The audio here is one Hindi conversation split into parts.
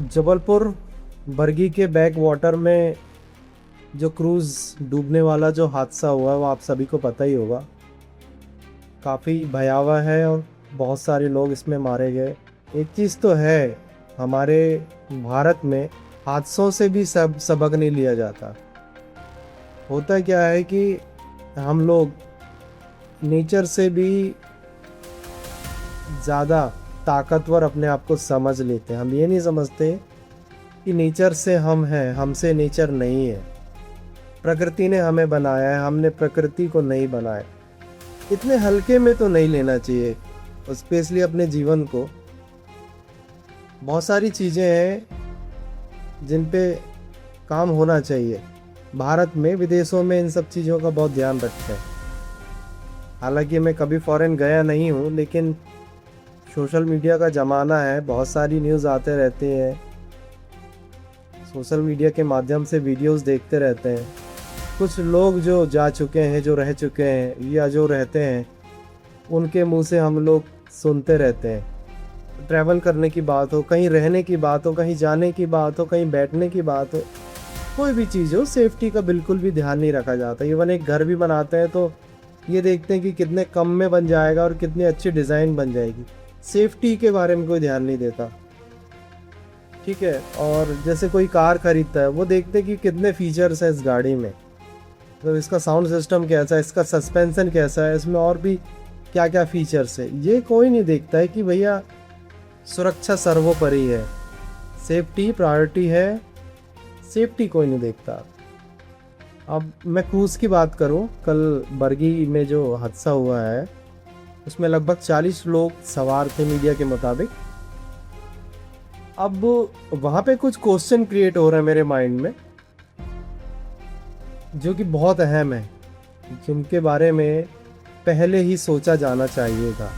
जबलपुर बरगी के बैक वाटर में जो क्रूज़ डूबने वाला जो हादसा हुआ वो आप सभी को पता ही होगा। काफ़ी भयावह है और बहुत सारे लोग इसमें मारे गए। एक चीज़ तो है, हमारे भारत में हादसों से भी सबक नहीं लिया जाता। होता क्या है कि हम लोग नेचर से भी ज़्यादा ताकतवर अपने आप को समझ लेते हैं। हम ये नहीं समझते कि नेचर से हम हैं, हमसे नेचर नहीं है। प्रकृति ने हमें बनाया है, हमने प्रकृति को नहीं बनाया। इतने हल्के में तो नहीं लेना चाहिए, स्पेशली अपने जीवन को। बहुत सारी चीज़ें हैं जिन पे काम होना चाहिए। भारत में, विदेशों में इन सब चीज़ों का बहुत ध्यान रखते हैं। हालांकि मैं कभी फॉरेन गया नहीं हूँ, लेकिन सोशल मीडिया का ज़माना है, बहुत सारी न्यूज़ आते रहते हैं। सोशल मीडिया के माध्यम से वीडियोस देखते रहते हैं। कुछ लोग जो जा चुके हैं, जो रह चुके हैं या जो रहते हैं, उनके मुंह से हम लोग सुनते रहते हैं। ट्रैवल करने की बात हो, कहीं रहने की बात हो, कहीं जाने की बात हो, कहीं बैठने की बात हो, कोई भी चीज़ हो, सेफ्टी का बिल्कुल भी ध्यान नहीं रखा जाता। इवन एक घर भी बनाते हैं तो ये देखते हैं कि कितने कम में बन जाएगा और कितनी अच्छी डिज़ाइन बन जाएगी। सेफ्टी के बारे में कोई ध्यान नहीं देता, ठीक है। और जैसे कोई कार खरीदता है, वो देखते हैं कि कितने फीचर्स हैं इस गाड़ी में, तो इसका साउंड सिस्टम कैसा है, इसका सस्पेंशन कैसा है, इसमें और भी क्या क्या फीचर्स है। ये कोई नहीं देखता है कि भैया सुरक्षा सर्वोपरि है, सेफ्टी प्रायोरिटी है। सेफ्टी कोई नहीं देखता। अब मैं क्रूज़ की बात करूं, कल बरगी में जो हादसा हुआ है उसमें लगभग 40 लोग सवार थे मीडिया के मुताबिक। अब वहाँ पे कुछ क्वेश्चन क्रिएट हो रहे हैं मेरे माइंड में, जो कि बहुत अहम है, जिनके बारे में पहले ही सोचा जाना चाहिए था।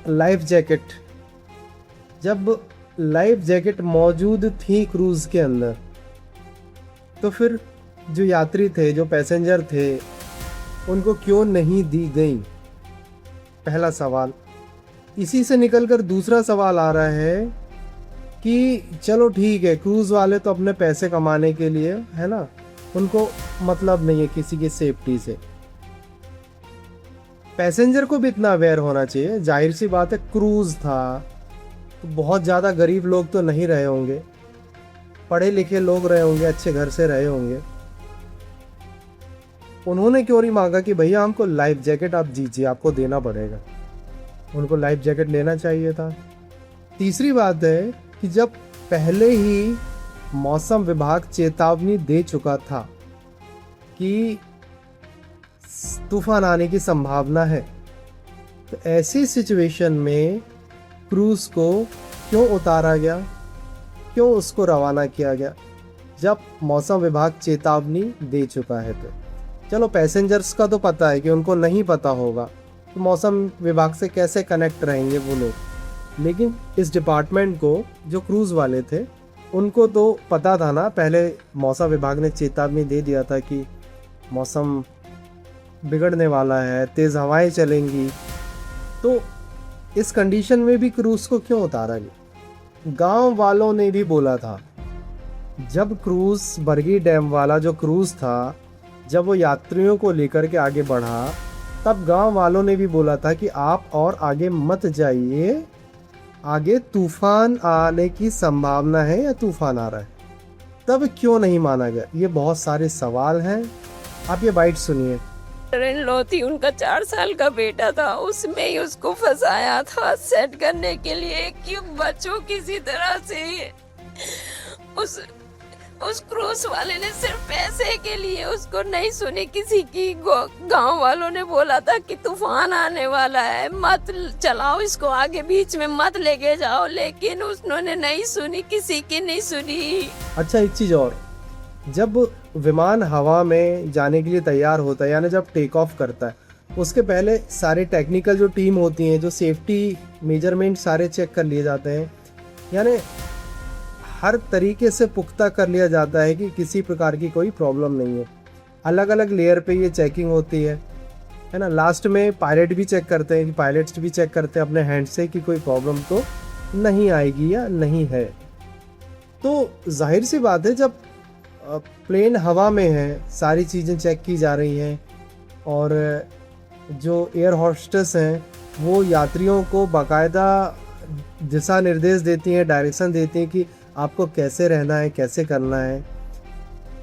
लाइफ जैकेट, जब लाइफ जैकेट मौजूद थी क्रूज़ के अंदर, तो फिर जो यात्री थे, जो पैसेंजर थे, उनको क्यों नहीं दी गई? पहला सवाल। इसी से निकलकर दूसरा सवाल आ रहा है कि चलो ठीक है, क्रूज़ वाले तो अपने पैसे कमाने के लिए, है ना, उनको मतलब नहीं है किसी की सेफ्टी से। पैसेंजर को भी इतना अवेयर होना चाहिए। जाहिर सी बात है, क्रूज़ था तो बहुत ज़्यादा गरीब लोग तो नहीं रहे होंगे, पढ़े लिखे लोग रहे होंगे, अच्छे घर से रहे होंगे। उन्होंने क्यों नहीं मांगा कि भैया हमको लाइफ जैकेट आप दीजिए, आपको देना पड़ेगा? उनको लाइफ जैकेट लेना चाहिए था। तीसरी बात है कि जब पहले ही मौसम विभाग चेतावनी दे चुका था कि तूफान आने की संभावना है, तो ऐसी सिचुएशन में क्रूज़ को क्यों उतारा गया, क्यों उसको रवाना किया गया जब मौसम विभाग चेतावनी दे चुका है? तो चलो, पैसेंजर्स का तो पता है कि उनको नहीं पता होगा, तो मौसम विभाग से कैसे कनेक्ट रहेंगे वो लोग। लेकिन इस डिपार्टमेंट को, जो क्रूज़ वाले थे, उनको तो पता था ना, पहले मौसम विभाग ने चेतावनी दे दिया था कि मौसम बिगड़ने वाला है, तेज़ हवाएं चलेंगी। तो इस कंडीशन में भी क्रूज़ को क्यों उतारा गया? गांव वालों ने भी बोला था, जब क्रूज़, बरगी डैम वाला जो क्रूज़ था, जब वो यात्रियों को लेकर के आगे बढ़ा, तब गांव वालों ने भी बोला था कि आप और आगे मत जाइए, आगे तूफान आने की संभावना है या तूफान आ रहा है। तब क्यों नहीं माना गया? ये बहुत सारे सवाल हैं। आप ये बाइट सुनिए। लो थी, उनका 4 साल का बेटा था, उसमें ही उसको फंसाया था सेट करने के लिए कि बच्चों किसी तरह से। उस क्रूज वाले ने सिर्फ पैसे के लिए उसको नहीं सुनी किसी की। गांव वालों ने बोला था कि तूफान आने वाला है, मत चलाओ इसको, आगे बीच में मत लेके जाओ, लेकिन उसने नहीं सुनी, किसी की नहीं सुनी। अच्छा, एक चीज़ और, जब विमान हवा में जाने के लिए तैयार होता है, यानी जब टेक ऑफ करता है, उसके पहले सारे टेक्निकल जो टीम होती हैं, जो सेफ्टी मेजरमेंट सारे चेक कर लिए जाते हैं, यानी हर तरीके से पुख्ता कर लिया जाता है कि किसी प्रकार की कोई प्रॉब्लम नहीं है। अलग अलग लेयर पे ये चेकिंग होती है ना। लास्ट में पायलट भी चेक करते हैं, पायलट्स भी चेक करते हैं अपने हैंड से कि कोई प्रॉब्लम तो नहीं आएगी या नहीं है। तो जाहिर सी बात है, जब प्लेन हवा में है, सारी चीज़ें चेक की जा रही हैं और जो एयर होस्टेस हैं वो यात्रियों को बाकायदा दिशा निर्देश देती हैं, डायरेक्शन देती हैं कि आपको कैसे रहना है, कैसे करना है।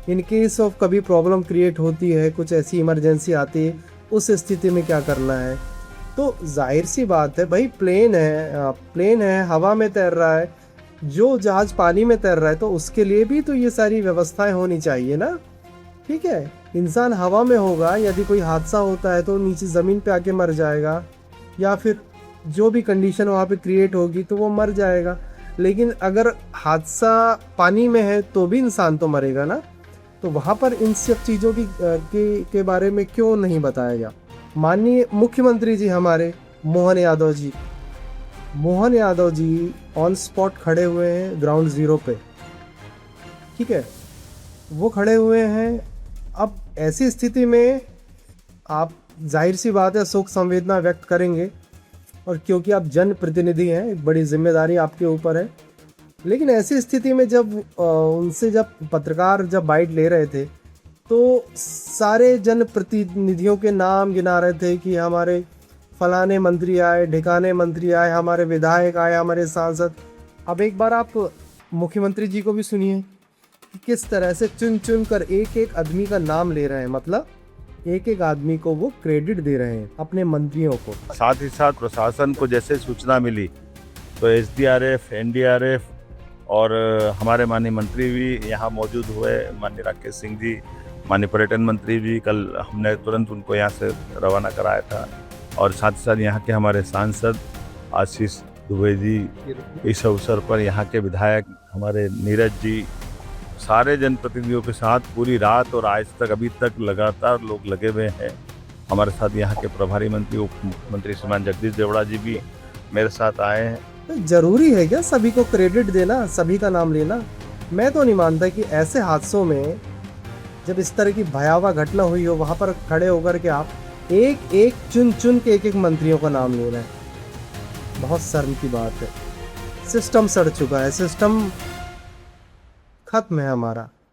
इन केस ऑफ कभी प्रॉब्लम क्रिएट होती है, कुछ ऐसी इमरजेंसी आती है, उस स्थिति में क्या करना है। तो जाहिर सी बात है भाई, प्लेन है, हवा में तैर रहा है, जो जहाज़ पानी में तैर रहा है, तो उसके लिए भी तो ये सारी व्यवस्थाएं होनी चाहिए ना। ठीक है, इंसान हवा में होगा, यदि कोई हादसा होता है तो नीचे ज़मीन पे आके मर जाएगा, या फिर जो भी कंडीशन वहाँ पे क्रिएट होगी तो वो मर जाएगा। लेकिन अगर हादसा पानी में है तो भी इंसान तो मरेगा ना। तो वहाँ पर इन सब चीज़ों के बारे में क्यों नहीं बताया गया। माननीय मुख्यमंत्री जी हमारे मोहन यादव जी ऑन स्पॉट खड़े हुए हैं ग्राउंड ज़ीरो पे। ठीक है, वो खड़े हुए हैं। अब ऐसी स्थिति में आप जाहिर सी बात है शोक संवेदना व्यक्त करेंगे, और क्योंकि आप जनप्रतिनिधि हैं, एक बड़ी जिम्मेदारी आपके ऊपर है। लेकिन ऐसी स्थिति में जब पत्रकार जब बाइट ले रहे थे तो सारे जनप्रतिनिधियों के नाम गिना रहे थे कि हमारे फलाने मंत्री आए, ढिकाने मंत्री आए, हमारे विधायक आए, हमारे सांसद। अब एक बार आप मुख्यमंत्री जी को भी सुनिए कि किस तरह से चुन चुन कर एक एक आदमी का नाम ले रहे हैं, मतलब एक एक आदमी को वो क्रेडिट दे रहे हैं, अपने मंत्रियों को। साथ ही साथ प्रशासन को जैसे सूचना मिली तो एसडीआरएफ, एनडीआरएफ और हमारे माननीय मंत्री भी यहाँ मौजूद हुए, माननीय राकेश सिंह जी, माननीय पर्यटन मंत्री भी। कल हमने तुरंत उनको यहाँ से रवाना कराया था, और साथ ही साथ यहाँ के हमारे सांसद आशीष दुबे जी, इस अवसर पर यहाँ के विधायक हमारे नीरज जी, सारे जनप्रतिनिधियों के साथ पूरी रात और आज तक अभी तक लगातार लोग लगे हुए हैं। हमारे साथ यहाँ के प्रभारी मंत्री उप मुख्यमंत्री श्रीमान जगदीश देवड़ा जी भी मेरे साथ आए हैं। तो जरूरी है क्या सभी को क्रेडिट देना, सभी का नाम लेना? मैं तो नहीं मानता कि ऐसे हादसों में जब इस तरह की भयावह घटना हुई हो, वहाँ पर खड़े होकर के आप एक एक चुन के एक मंत्रियों का नाम ले रहे हैं। बहुत शर्म की बात है। सिस्टम सड़ चुका है, सिस्टम खत्म है हमारा।